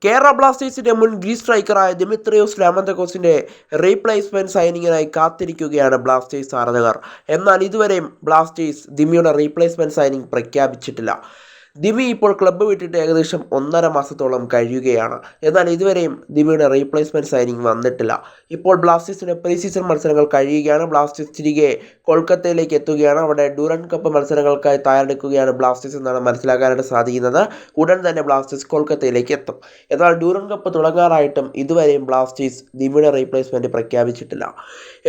കേരള ബ്ലാസ്റ്റേഴ്സിന്റെ മുൻ Greece സ്ട്രൈക്കറായ Dimitrios ലാമന്തക്കോസിന്റെ replacement സൈനിങ്ങിനായി കാത്തിരിക്കുകയാണ് ബ്ലാസ്റ്റേഴ്സ് ആരാധകർ. എന്നാൽ ഇതുവരെയും ബ്ലാസ്റ്റേഴ്സ് ദിമിയുടെ റീപ്ലേസ്മെന്റ് സൈനിങ് പ്രഖ്യാപിച്ചിട്ടില്ല. ദിമി ഇപ്പോൾ ക്ലബ്ബ് വിട്ടിട്ട് ഏകദേശം 1.5 മാസത്തോളം കഴിയുകയാണ്. എന്നാൽ ഇതുവരെയും ദിമിയുടെ റീപ്ലേസ്മെന്റ് സൈനിങ് വന്നിട്ടില്ല. ഇപ്പോൾ ബ്ലാസ്റ്റേഴ്സിന്റെ പ്രീ സീസൺ മത്സരങ്ങൾ കഴിയുകയാണ്. ബ്ലാസ്റ്റേഴ്സ് തിരികെ കൊൽക്കത്തയിലേക്ക് എത്തുകയാണ്. അവിടെ ഡ്യൂറൻ കപ്പ് മത്സരങ്ങൾക്കായി തയ്യാറെടുക്കുകയാണ് ബ്ലാസ്റ്റേഴ്സ് എന്നാണ് മനസ്സിലാക്കാനായിട്ട് സാധിക്കുന്നത്. ഉടൻ തന്നെ ബ്ലാസ്റ്റേഴ്സ് കൊൽക്കത്തയിലേക്ക് എത്തും. എന്നാൽ ഡ്യൂറൻ കപ്പ് തുടങ്ങാറായിട്ടും ഇതുവരെയും ബ്ലാസ്റ്റേഴ്സ് ദിമിയുടെ റീപ്ലേസ്മെന്റ് പ്രഖ്യാപിച്ചിട്ടില്ല.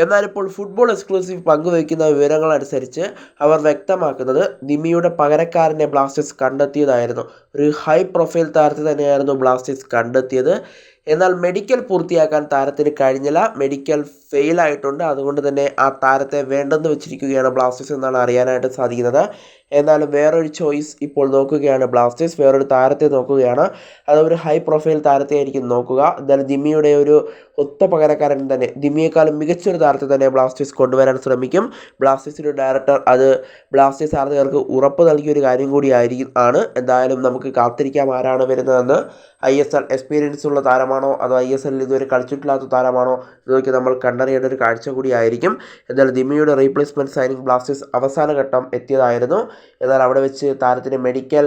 എന്നാൽ ഇപ്പോൾ ഫുട്ബോൾ എക്സ്ക്ലൂസീവ് പങ്കുവയ്ക്കുന്ന വിവരങ്ങൾ അനുസരിച്ച് അവർ വ്യക്തമാക്കുന്നത് ദിമിയുടെ പകരക്കാരനെ ബ്ലാസ്റ്റേഴ്സ് കണ്ടെത്തിയതായിരുന്നു. ഒരു ഹൈ പ്രൊഫൈൽ താരത്തെ തന്നെയായിരുന്നു ബ്ലാസ്റ്റേഴ്സ് കണ്ടെത്തിയത്. എന്നാൽ മെഡിക്കൽ പൂർത്തിയാക്കാൻ താരത്തിന് കഴിഞ്ഞില്ല. മെഡിക്കൽ ഫെയിൽ ആയിട്ടുണ്ട്. അതുകൊണ്ട് തന്നെ ആ താരത്തെ വേണ്ടെന്ന് വെച്ചിരിക്കുകയാണ് ബ്ലാസ്റ്റേഴ്സ് എന്നാണ് അറിയാനായിട്ട് സാധിക്കുന്നത്. എന്നാലും വേറൊരു ചോയ്സ് ഇപ്പോൾ നോക്കുകയാണ് ബ്ലാസ്റ്റേഴ്സ്. വേറൊരു താരത്തെ നോക്കുകയാണ്. അതൊരു ഹൈ പ്രൊഫൈൽ താരത്തെ ആയിരിക്കും നോക്കുക. എന്തായാലും ദിമിയുടെ ഒരു ഒത്ത പകരക്കാരൻ തന്നെ, ദിമിയേക്കാളും മികച്ചൊരു താരത്തെ തന്നെ ബ്ലാസ്റ്റേഴ്സ് കൊണ്ടുവരാൻ ശ്രമിക്കും. ബ്ലാസ്റ്റേഴ്സിൻ്റെ ഡയറക്ടർ അത് ബ്ലാസ്റ്റേഴ്സ് ആരാധകർക്ക് ഉറപ്പ് നൽകിയൊരു കാര്യം കൂടി ആണ്. എന്തായാലും നമുക്ക് കാത്തിരിക്കാം ആരാണ് വരുന്നതെന്ന്. ISL എക്സ്പീരിയൻസ് ഉള്ള താരമാണോ അതോ ISL ഇതുവരെ കളിച്ചിട്ടില്ലാത്ത താരമാണോ ഇതൊക്കെ നമ്മൾ കണ്ടറിയേണ്ട ഒരു കാഴ്ച കൂടിയായിരിക്കും. എന്നാൽ ദിമിയുടെ റീപ്ലേസ്മെൻറ്റ് സൈനിങ് ബ്ലാസ്റ്റേഴ്സ് അവസാന ഘട്ടം എത്തിയതായിരുന്നു. എന്നാൽ അവിടെ വെച്ച് താരത്തിന് മെഡിക്കൽ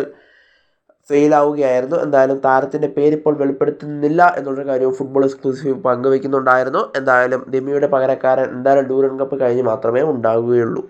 ഫെയിലാവുകയായിരുന്നു. എന്തായാലും താരത്തിൻ്റെ പേരിപ്പോൾ വെളിപ്പെടുത്തുന്നില്ല എന്നുള്ളൊരു കാര്യവും ഫുട്ബോൾ എക്സ്ക്ലൂസീവ് പങ്കുവയ്ക്കുന്നുണ്ടായിരുന്നു. എന്തായാലും ദിമിയുടെ പകരക്കാരൻ എന്തായാലും ഡ്യൂറൻ കപ്പ് കഴിഞ്ഞ് മാത്രമേ ഉണ്ടാവുകയുള്ളൂ.